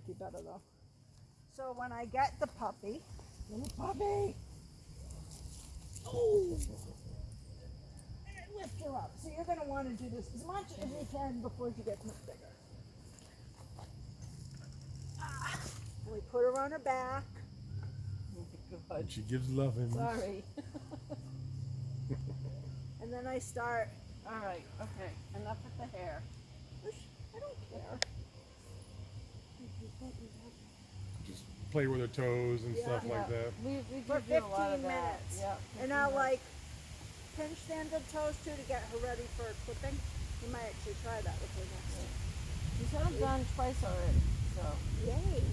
you better though. So when I get the puppy, little puppy, oh, and lift her up. So you're going to want to do this as much as you can before she gets much bigger. And we put her on her back. Oh my God. She gives loving. Sorry. And then I start. All right. Okay. Enough with the hair. I don't care. Just play with her toes and stuff like that. We For do a lot 15 of that. minutes. Yeah. And I'll like pinch the end of toes too to get her ready for clipping. You might actually try that with her next time. She's had them done twice already. So. Yay.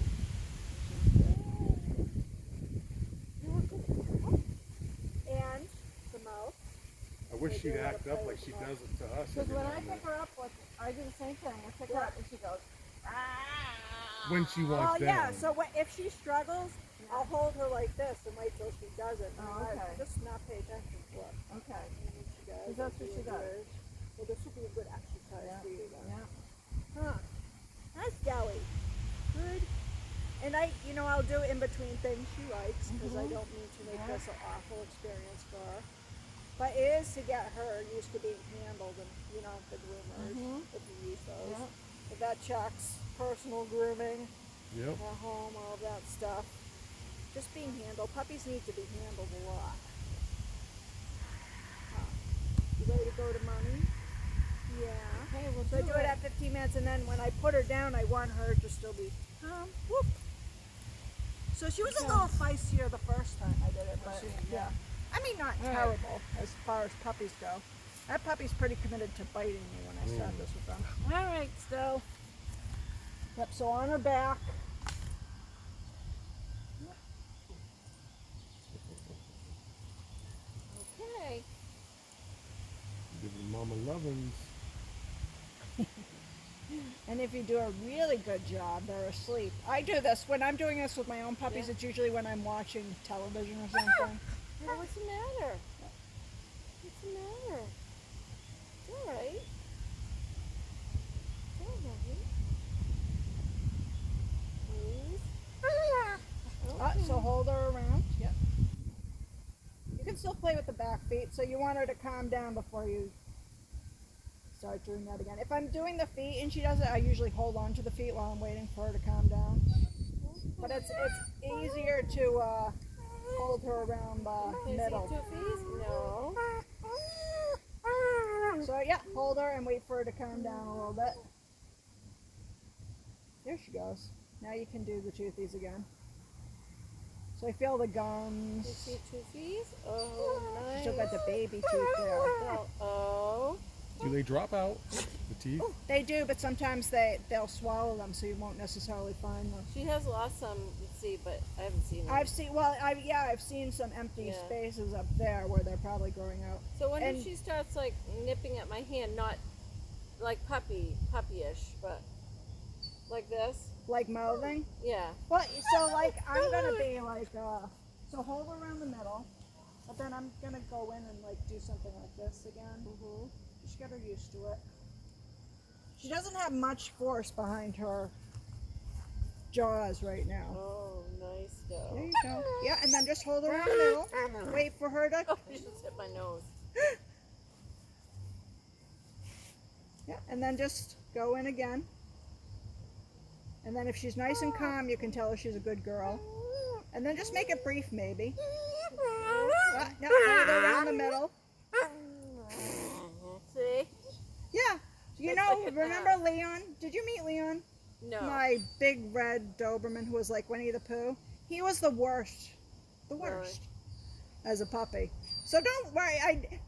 And the mouth. I wish They she'd do a lot of act up play like with she the does it to us. Because every when now I and pick then. her up, I do the same thing. I pick her up and she goes. Ah. When she Well, wants yeah. down. So if she struggles, I'll hold her like this and wait till she does it. Oh, okay. Just not pay attention to her. Okay. She does. Because that's what she does. Well, this will be a good exercise Yeah. for you then. Yeah. Huh. That's Deli. Good. And I'll do in between things she likes because I don't mean to make this an awful experience for her. But it is to get her used to being handled and, the groomers, if you use those. Yeah. But that checks personal grooming Yep. at home, all of that stuff. Just being handled. Puppies need to be handled a lot. Huh. You ready to go to mommy? Yeah. Okay, we'll So I do it at 15 minutes, and then when I put her down, I want her to still be, whoop. So she was a little feistier the first time I did it, but yeah. I mean, not terrible as far as puppies go. That puppy's pretty committed to biting me when I start this with them. All right, Stella. Yep, so on her back. Okay. Giving mama lovings. And if you do a really good job, they're asleep. I do this when I'm doing this with my own puppies. It's usually when I'm watching television or something. Oh, what's the matter? What's the matter? It's all right. It's all right. Please. So hold her around. Yep. You can still play with the back feet, so you want her to calm down before you start doing that again. If I'm doing the feet and she does it, I usually hold on to the feet while I'm waiting for her to calm down. But it's easier to hold her around the middle. No. So yeah, hold her and wait for her to calm down a little bit. There she goes. Now you can do the toothies again. So I feel the gums. You see toofies? Oh, nice. Still got the baby tooth there. Oh. Do they drop out, the teeth? They do, but sometimes they'll swallow them, so you won't necessarily find them. She has lost some, let's see, but I haven't seen them. I've seen some empty spaces up there where they're probably growing out. So when if she starts like nipping at my hand, not like puppyish, but like this? Like mouthing? Yeah. Well, so like I'm gonna be like, so hold her around the middle, but then I'm gonna go in and like do something like this again. Just get her used to it. She doesn't have much force behind her jaws right now. Oh, nice though. There you go. Yeah, and then just hold her around the middle. Wait for her to. Oh, you just hit my nose. Yeah, and then just go in again. And then if she's nice and calm, you can tell her she's a good girl. And then just make it brief, maybe. No, hold her around the middle. See? Yeah. Remember Leon? Did you meet Leon? No. My big red Doberman who was like Winnie the Pooh. He was the worst. The worst. As a puppy. So don't worry.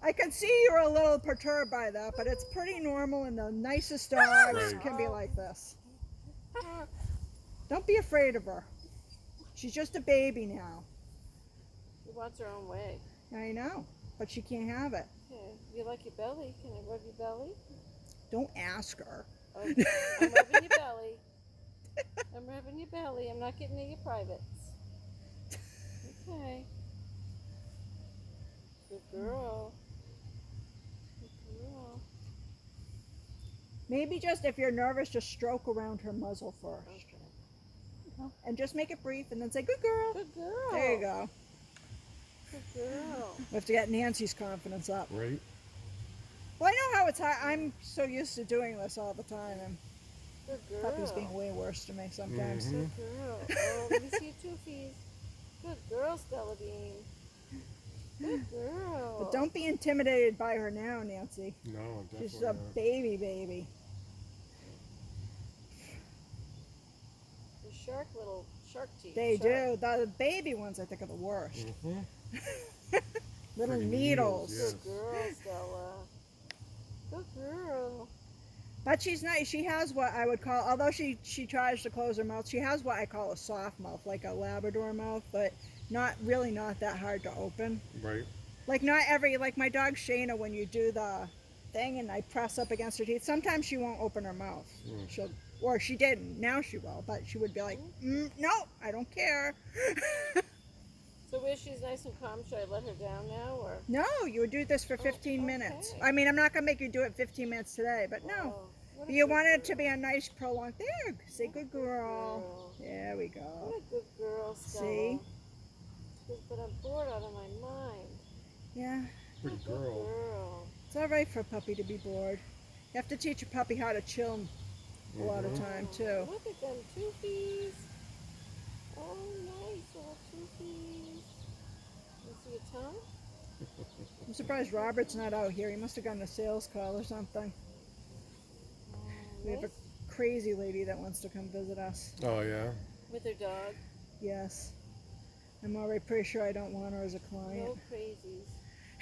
I can see you're a little perturbed by that, but it's pretty normal, and the nicest dogs can be like this. Don't be afraid of her. She's just a baby now. She wants her own way. I know, but she can't have it. Okay. You like your belly? Can I rub your belly? Don't ask her. Okay. I'm rubbing your belly. I'm rubbing your belly. I'm not getting into your privates. Okay. Good girl. Good girl. Maybe just if you're nervous, just stroke around her muzzle first. Okay. and just make it brief, and then say, "Good girl." Good girl. There you go. Good girl. We have to get Nancy's confidence up. Right? Well, I know how it's hard. I'm so used to doing this all the time, and Good girl. Puppy's being way worse to me sometimes. Mhm. Good girl. Oh, let me see your toofies. Good girl, Stella Bean. Good girl. But don't be intimidated by her now, Nancy. No, definitely She's a not. baby. The little shark teeth. They Shark. do. The baby ones, I think, are the worst. Mhm. Little Friggin' needles. needles, yeah. Good girl, Stella. Good girl. But she's nice. She has what I would call, although she tries to close her mouth, she has what I call a soft mouth, like a Labrador mouth, but not that hard to open. Right? Like not every, like my dog Shayna, when you do the thing and I press up against her teeth, sometimes she won't open her mouth. Mm. She'll, or she didn't. Now she will, but she would be like, no, I don't care. So where she's nice and calm, should I let her down now, or? No, you would do this for 15 minutes. okay. I mean, I'm not gonna make you do it 15 minutes today, but no. Oh, what a You good want it to girl. be a nice prolonged. There, say good girl. girl. There we What go. a good girl, Stella. See? But I'm bored out of my mind. Yeah, Pretty Good girl. girl. it's all right for a puppy to be bored. You have to teach a puppy how to chill a lot of Mhm. time too. Look at them toofies. Oh, nice little toofies. You see your tongue? I'm surprised Robert's not out here. He must have gotten a sales call or something. Oh, We have nice. a crazy lady that wants to come visit us. Oh yeah. With her dog. Yes. I'm already pretty sure I don't want her as a client. No crazies.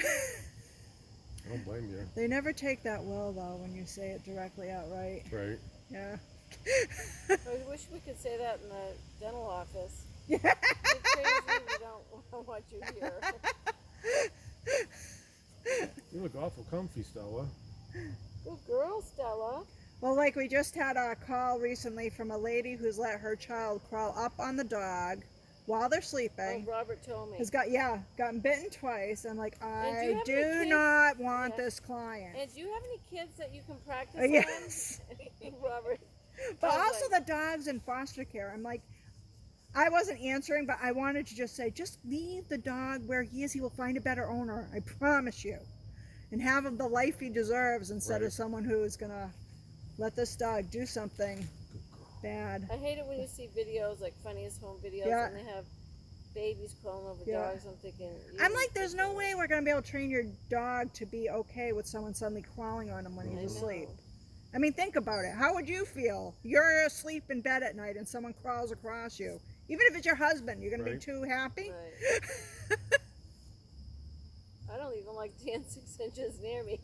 I don't blame you. They never take that well though when you say it directly outright. Right? Yeah. I wish we could say that in the dental office. Yeah. You're crazy, we don't want you here. You look awful comfy, Stella. Good girl, Stella. Well, like we just had a call recently from a lady who's let her child crawl up on the dog while they're Oh, sleeping. Robert told me. Has gotten bitten twice. I'm like, do you I have any do kids? not want Yeah. this client. And do you have any kids that you can practice Yes. on? Robert. But I was also like- the dogs in foster care. I'm like, I wasn't answering, but I wanted to just say, just leave the dog where he is. He will find a better owner. I promise you. And have him the life he deserves instead Right. of someone who's going to let this dog do something bad. I hate it when you see videos like funniest home videos Yeah. and they have babies crawling over Yeah. dogs. I'm thinking. I'm like, there's no way we're going to be able to train your dog to be okay with someone suddenly crawling on him when I he's know. asleep. I mean, think about it. How would you feel? You're asleep in bed at night and someone crawls across you. Even if it's your husband, you're going to Right. be too happy? Right. I don't even like Dan 6 inches near me.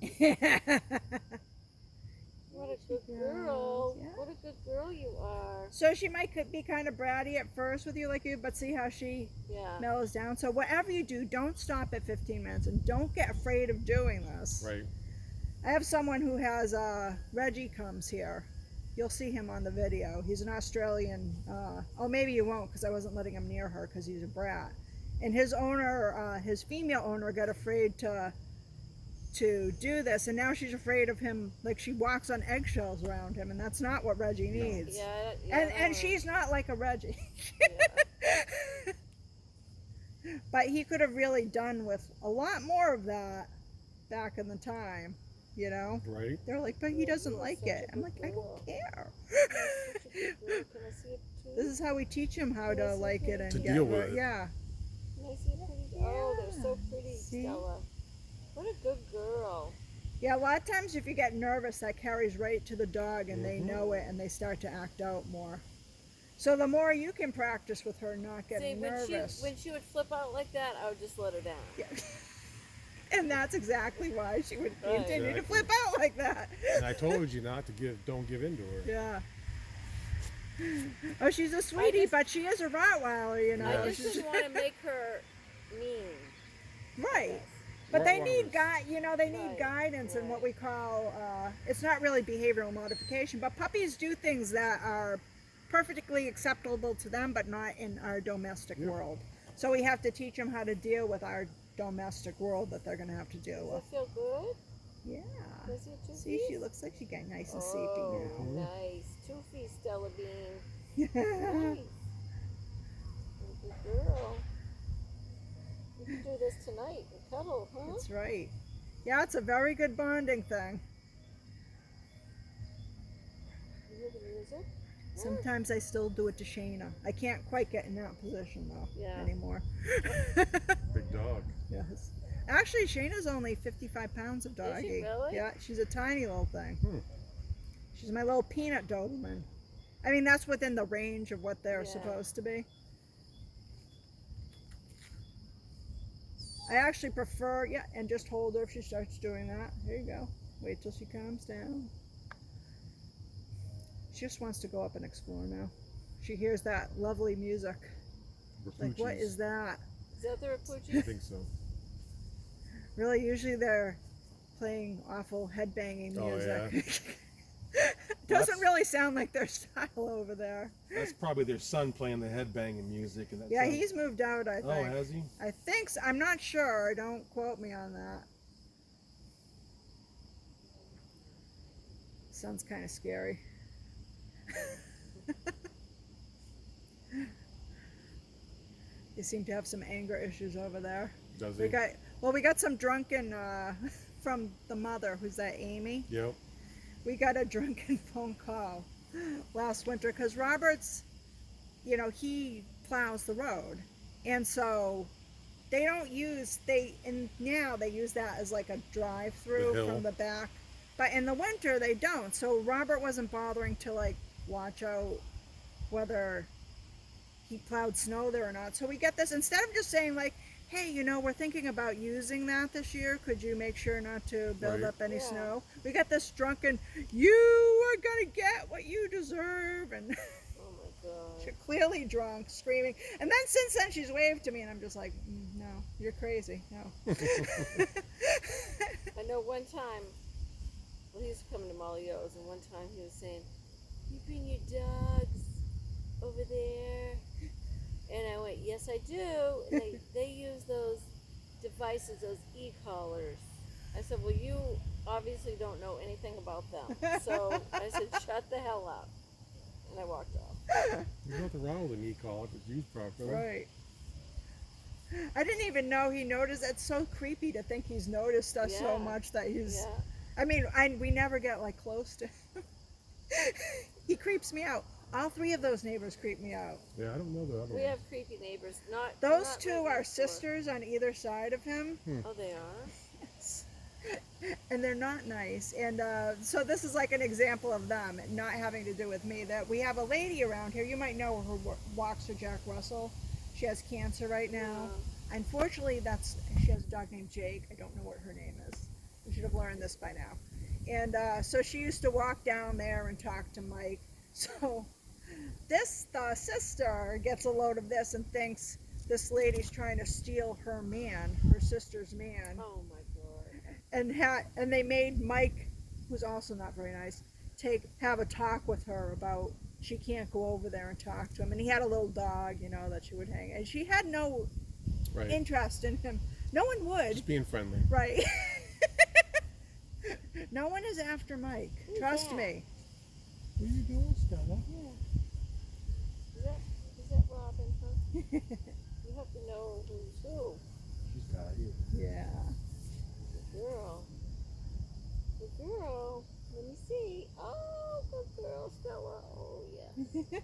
What a good girl. Yeah. What a good girl you are. So she might be kind of bratty at first with you like you, but see how she Yeah. mellows down. So whatever you do, don't stop at 15 minutes and don't get afraid of doing this. Right. I have someone who has, Reggie comes here. You'll see him on the video. He's an Australian, oh maybe you won't because I wasn't letting him near her because he's a brat. And his owner, his female owner got afraid to do this, and now she's afraid of him, like she walks on eggshells around him, and that's not what Reggie needs. Yeah. And she's not like a Reggie. Yeah. But he could have really done with a lot more of that back in the time, you know? Right. They're like, but he doesn't You are like such it. a I'm good like, I girl. don't care. You're such a good girl. Can I see it too? This is how we teach him how to Yes, like it and To get deal with it. Yeah. Can I see it pretty? Oh, they're so pretty, See? Stella. What a good girl. Yeah, a lot of times if you get nervous, that carries right to the dog and they Mhm. know it and they start to act out more. So the more you can practice with her not See, getting nervous. when she would flip out like that, I would just let her down. Yeah. And that's exactly why she would Right. continue to Exactly. flip out like that. And I told you not to don't give in to her. Yeah. Oh, she's a sweetie, just- but she is a Rottweiler, you know. Yeah. I just She's- didn't want to make her mean. right. But they need Rottweilers. they need Right, guidance in what right. we call it's not really behavioral modification, but puppies do things that are perfectly acceptable to them, but not in our domestic Yep. world. So we have to teach them how to deal with our domestic world that they're going to have to deal Does with. it feel good? Yeah. Does it too? See, she looks like she's getting nice and Oh, sleepy Mhm. nice. 2 feet, Stella Bean. now. Nice. We can do this tonight and cuddle, huh? That's right. Yeah, it's a very good bonding thing. You hear the music? Sometimes I still do it to Shayna. I can't quite get in that position though Yeah. anymore. Big dog. Yes. Actually, Shayna's only 55 pounds of doggy. Is she really? Yeah, she's a tiny little thing. Hmm. She's my little peanut Doberman. I mean, that's within the range of what they're Yeah. supposed to be. I actually prefer, yeah, and just hold her if she starts doing that. There you go. Wait till she calms down. She just wants to go up and explore now. She hears that lovely music. Like, what is that? Is that the I Rapucci? think so. Really, usually they're playing awful headbanging Oh, music. Doesn't really sound like their style over there. That's probably their son playing the headbanging music. And that Yeah, sounds- he's moved out, I think. Oh, has he? I think so. I'm not sure. Don't quote me on that. Sounds kind of scary. They seem to have some anger issues over there. Does We he? got some drunken from the mother, who's that Amy. Yep. We got a drunken phone call last winter because Robert's, he plows the road, and so they don't use now they use that as like a The drive-through hill. from the back, but in the winter they don't. So Robert wasn't bothering to like watch out whether he plowed snow there or not. So we get this, instead of just saying like, hey, we're thinking about using that this year. Could you make sure not to build Right. up any Yeah. snow? We got this drunken, you are going to get what you deserve. And Oh my god. she's clearly drunk, screaming. And then since then, she's waved to me, and I'm just like, no, you're crazy. No. I know one time, well, he used to come to Molly O's, and one time he was saying, you bring your dogs over there? And I went, yes, I do. And they use those devices, those e-collars. I said, well, you obviously don't know anything about them. So I said, shut the hell up. And I walked off. There's nothing wrong with an e-collar if it's used properly. Right. I didn't even know he noticed. It's so creepy to think he's noticed us so Yeah. much that he's. Yeah. I mean, we never get like close to him. He creeps me out. All three of those neighbors creep me out. Yeah, I don't know the other We one. have creepy neighbors. Not Those not two right are next door. sisters on either side of him, Oh, they are? and they're not nice. And so this is like an example of them not having to do with me. That we have a lady around here. You might know her, walks her Jack Russell. She has cancer right now. Unfortunately, she has a dog named Jake. I don't know what her name is. We should have learned this by now. And so she used to walk down there and talk to Mike. So the sister gets a load of this and thinks this lady's trying to steal her man, her sister's man. Oh my god. And they made Mike, who's also not very nice, have a talk with her about she can't go over there and talk to him. And he had a little dog, that she would hang. And she had no Right. interest in him. No one would. Just being friendly. Right. No one is after Mike. Who's Trust that? me. What are you doing, Stella? Is that Robin, huh? You have to know who's who. She's got you. Yeah. Good girl. Good girl. Let me see. Oh, good girl, Stella. Oh, yeah.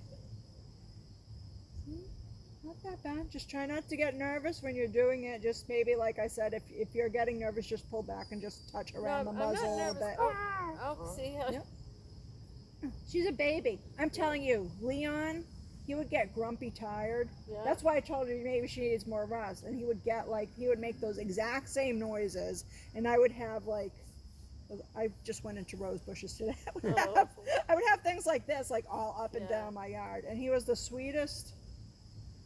Not that bad. Just try not to get nervous when you're doing it. Just maybe, like I said, if you're getting nervous, just pull back and just touch around No, the I'm muzzle not a little nervous. bit. Oh, see how? Yep. She's a baby. I'm telling you, Leon, he would get grumpy tired. Yeah. That's why I told her maybe she needs more rest. And he would make those exact same noises. And I would have I just went into rose bushes today. Oh. I would have things like this, like all up and Yeah. down my yard. And he was the sweetest,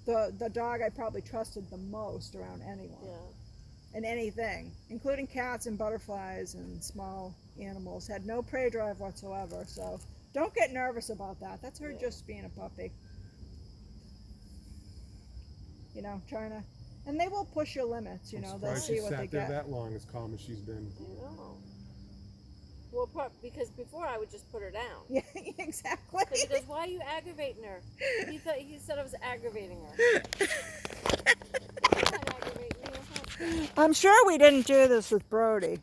the dog I probably trusted the most around anyone. Yeah. And anything, including cats and butterflies and small animals. Had no prey drive whatsoever. So don't get nervous about that. That's her Yeah. just being a puppy. Trying to, and they will push your limits. I'm They'll surprised see she what they sat there get. that long, as calm as she's been. I know. Well, because before I would just put her down. Yeah, exactly. Because he goes, why are you aggravating her? He said I was aggravating her. I'm not aggravating you. I'm sure we didn't do this with Brody.